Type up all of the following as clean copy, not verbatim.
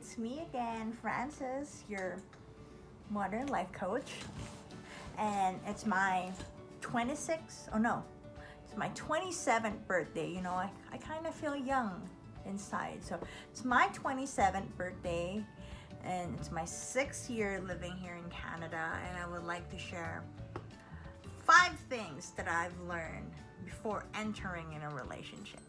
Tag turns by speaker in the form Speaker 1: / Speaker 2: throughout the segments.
Speaker 1: it's me again, Frances, your modern life coach. And it's my 26th, oh no, it's my 27th birthday. You know, I kind of feel young inside. So it's my 27th birthday, and it's my 6th year living here in Canada. And I would like to share 5 things that I've learned before entering in a relationship.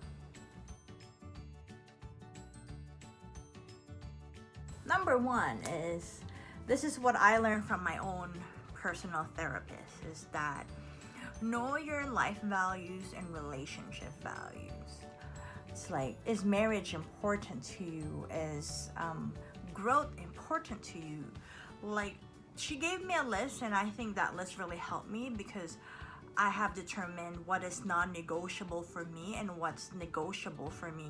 Speaker 1: Number 1 is, this is what I learned from my own personal therapist, is that know your life values and relationship values. It's like, is marriage important to you? Is growth important to you? Like, she gave me a list, and I think that list really helped me because I have determined what is non-negotiable for me and what's negotiable for me,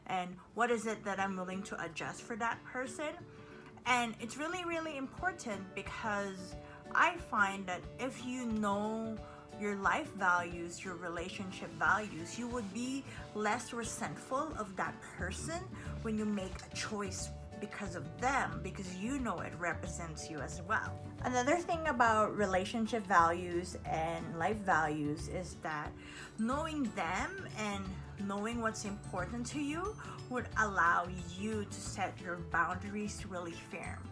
Speaker 1: and what is it that I'm willing to adjust for that person. And it's really, really important because I find that if you know your life values, your relationship values, you would be less resentful of that person when you make a choice because of them, because you know it represents you as well. Another thing about relationship values and life values is that knowing them and knowing what's important to you would allow you to set your boundaries really firm.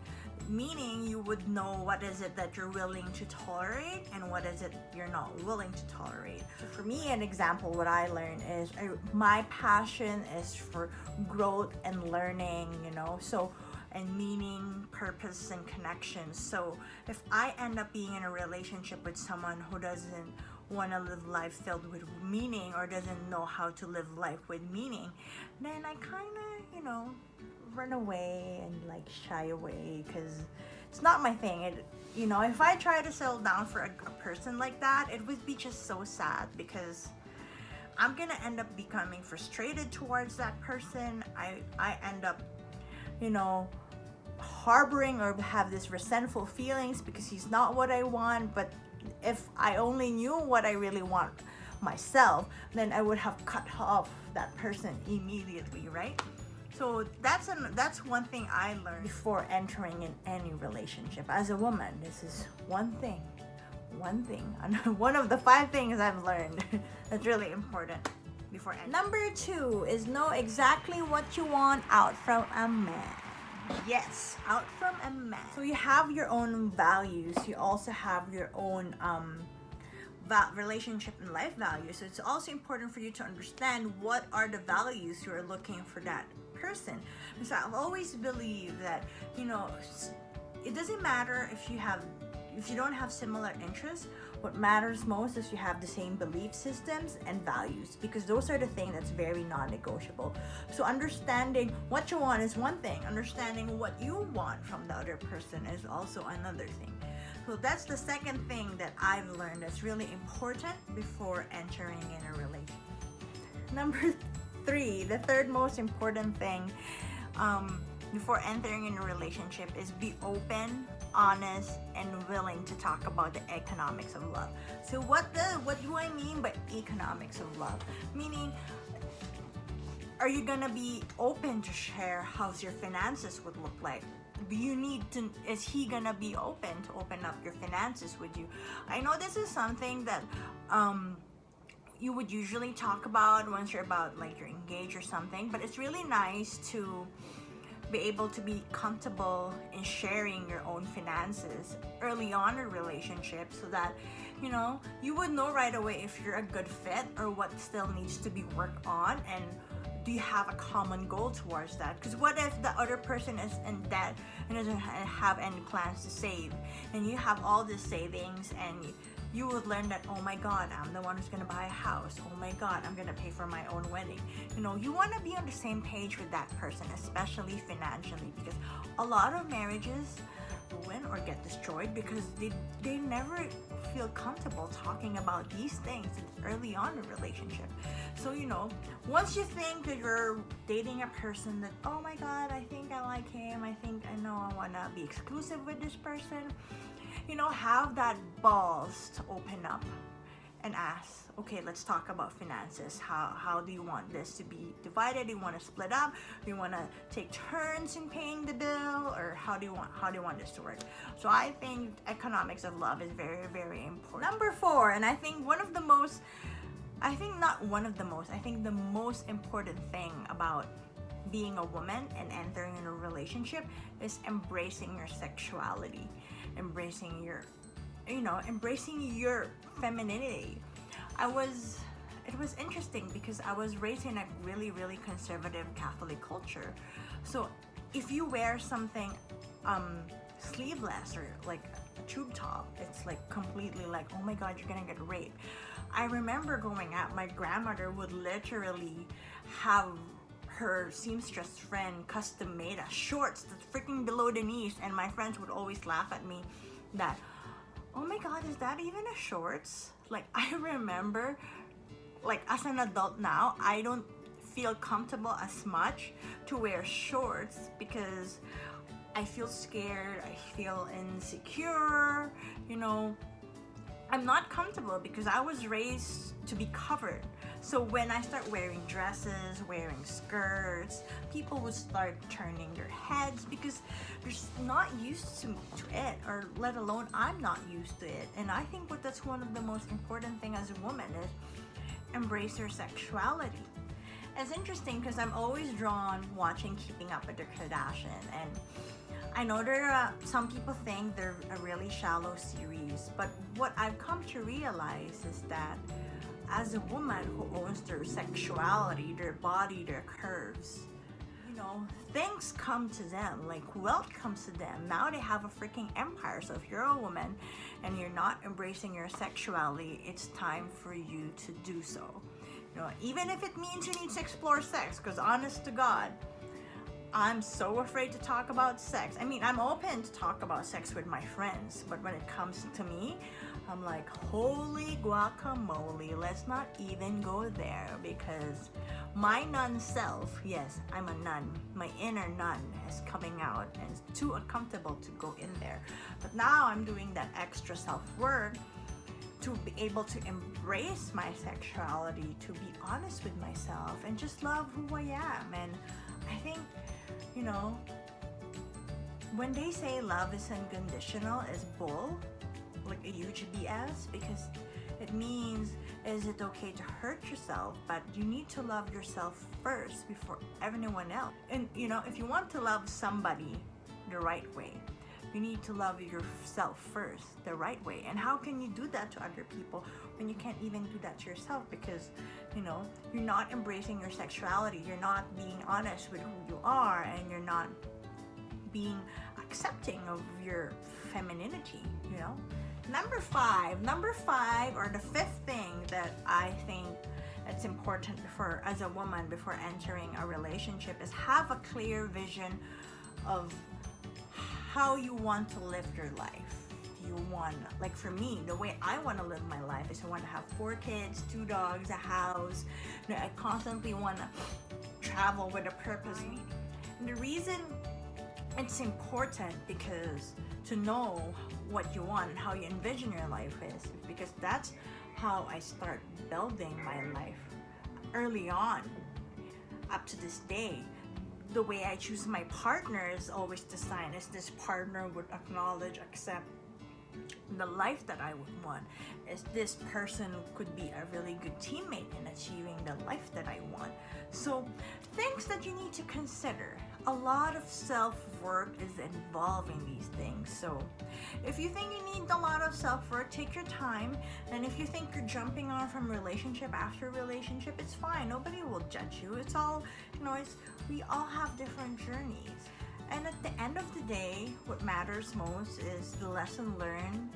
Speaker 1: Meaning you would know what is it that you're willing to tolerate and what is it you're not willing to tolerate. So for me, an example, what I learned is my passion is for growth and learning, you know, so, and meaning, purpose, and connection. So if I end up being in a relationship with someone who doesn't want to live life filled with meaning or doesn't know how to live life with meaning, then I kind of, you know, run away and like shy away because it's not my thing. It, you know, if I try to settle down for a person like that, it would be just so sad because I'm gonna end up becoming frustrated towards that person. I end up, you know, harboring or have this resentful feelings because he's not what I want. But if I only knew what I really want myself, then I would have cut off that person immediately, right? So that's one thing I learned before entering in any relationship. As a woman, this is one thing, one of the 5 things I've learned that's really important before entering. Number 2 is know exactly what you want out from a man. Yes, out from a man. So you have your own values. You also have your own relationship and life values. So it's also important for you to understand what are the values you're looking for that person. So I've always believed that, you know, it doesn't matter if you don't have similar interests. What matters most is you have the same belief systems and values, because those are the things that's very non-negotiable. So understanding what you want is one thing. Understanding what you want from the other person is also another thing. So that's the second thing that I've learned that's really important before entering in a relationship. Number 3, the third most important thing before entering in a relationship is be open, honest, and willing to talk about the economics of love. So what do I mean by economics of love? Meaning, are you gonna be open to share how your finances would look like? Is he gonna be open to open up your finances with you? I know this is something that you would usually talk about once you're engaged or something, but it's really nice to be able to be comfortable in sharing your own finances early on in a relationship, so that, you know, you would know right away if you're a good fit or what still needs to be worked on, and do you have a common goal towards that? Because what if the other person is in debt and doesn't have any plans to save, and you have all this savings, and you would learn that, oh my God, I'm the one who's gonna buy a house. Oh my God, I'm gonna pay for my own wedding. You know, you wanna be on the same page with that person, especially financially, because a lot of marriages ruin or get destroyed because they never feel comfortable talking about these things early on in a relationship. So, you know, once you think that you're dating a person that, oh my God, I think I like him, I think I know I wanna be exclusive with this person, you know, have that balls to open up and ask, okay, let's talk about finances. How do you want this to be divided? Do you want to split up? Do you want to take turns in paying the bill, or how do you want this to work? So I think economics of love is very, very important. Number 4, and I think the most important thing about being a woman and entering in a relationship is embracing your sexuality, embracing your femininity. It was interesting because I was raised in a really, really conservative Catholic culture. So if you wear something sleeveless or like a tube top, it's like completely like, oh my god, you're gonna get raped. I remember growing up, my grandmother would literally have her seamstress friend custom made a shorts that's freaking below the knees, and my friends would always laugh at me that, oh my god, is that even a shorts? Like, I remember, like, as an adult now, I don't feel comfortable as much to wear shorts because I feel scared, I feel insecure, I'm not comfortable because I was raised to be covered. So when I start wearing dresses, wearing skirts, people would start turning their heads because they're not used to it, or let alone I'm not used to it. And I think that's one of the most important thing as a woman is embrace your sexuality. It's interesting because I'm always drawn watching Keeping Up with the Kardashians, and I know some people think they're a really shallow series, but what I've come to realize is that as a woman who owns their sexuality, their body, their curves, things come to them, like wealth comes to them. Now they have a freaking empire. So if you're a woman and you're not embracing your sexuality, it's time for you to do so. Even if it means you need to explore sex, because honest to God, I'm so afraid to talk about sex. I mean, I'm open to talk about sex with my friends, but when it comes to me, I'm like, holy guacamole, let's not even go there, because my nun self, yes, I'm a nun, my inner nun is coming out and it's too uncomfortable to go in there. But now I'm doing that extra self-work to be able to embrace my sexuality, to be honest with myself and just love who I am. And I think, when they say love is unconditional, is bull, like a huge BS, because it means, is it okay to hurt yourself? But you need to love yourself first before anyone else. And if you want to love somebody the right way, you need to love yourself first the right way. And how can you do that to other people when you can't even do that to yourself? Because you're not embracing your sexuality, you're not being honest with who you are, and you're not being accepting of your femininity. Number five, or the 5th thing that I think it's important as a woman before entering a relationship is have a clear vision of how you want to live your life. Do you want, like for me, the way I want to live my life is I want to have 4 kids, 2 dogs, a house. I constantly want to travel with a purpose. And the reason it's important because to know what you want and how you envision your life is because that's how I start building my life early on up to this day. The way I choose my partner is always designed as this partner would acknowledge, accept the life that I would want. Is this person could be a really good teammate in achieving the life that I want. So things that you need to consider. A lot of self-work is involved in these things. So if you think you need a lot of self-work, take your time. And if you think you're jumping on from relationship after relationship, it's fine. Nobody will judge you. It's all, we all have different journeys. And at the end of the day, what matters most is the lesson learned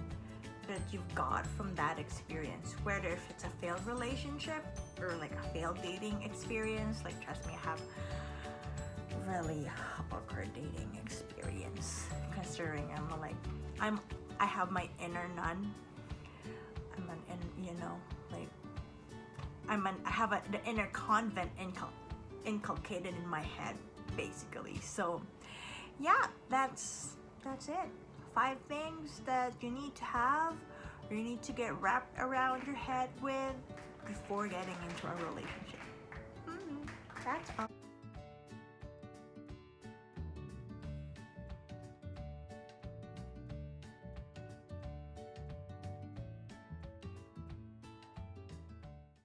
Speaker 1: that you've got from that experience. Whether if it's a failed relationship or like a failed dating experience, like trust me, I have really awkward dating experience. Considering I have my inner nun. I have the inner convent inculcated in my head, basically. So yeah, that's it. 5 things that you need to have you need to get wrapped around your head with before getting into a relationship. That's all.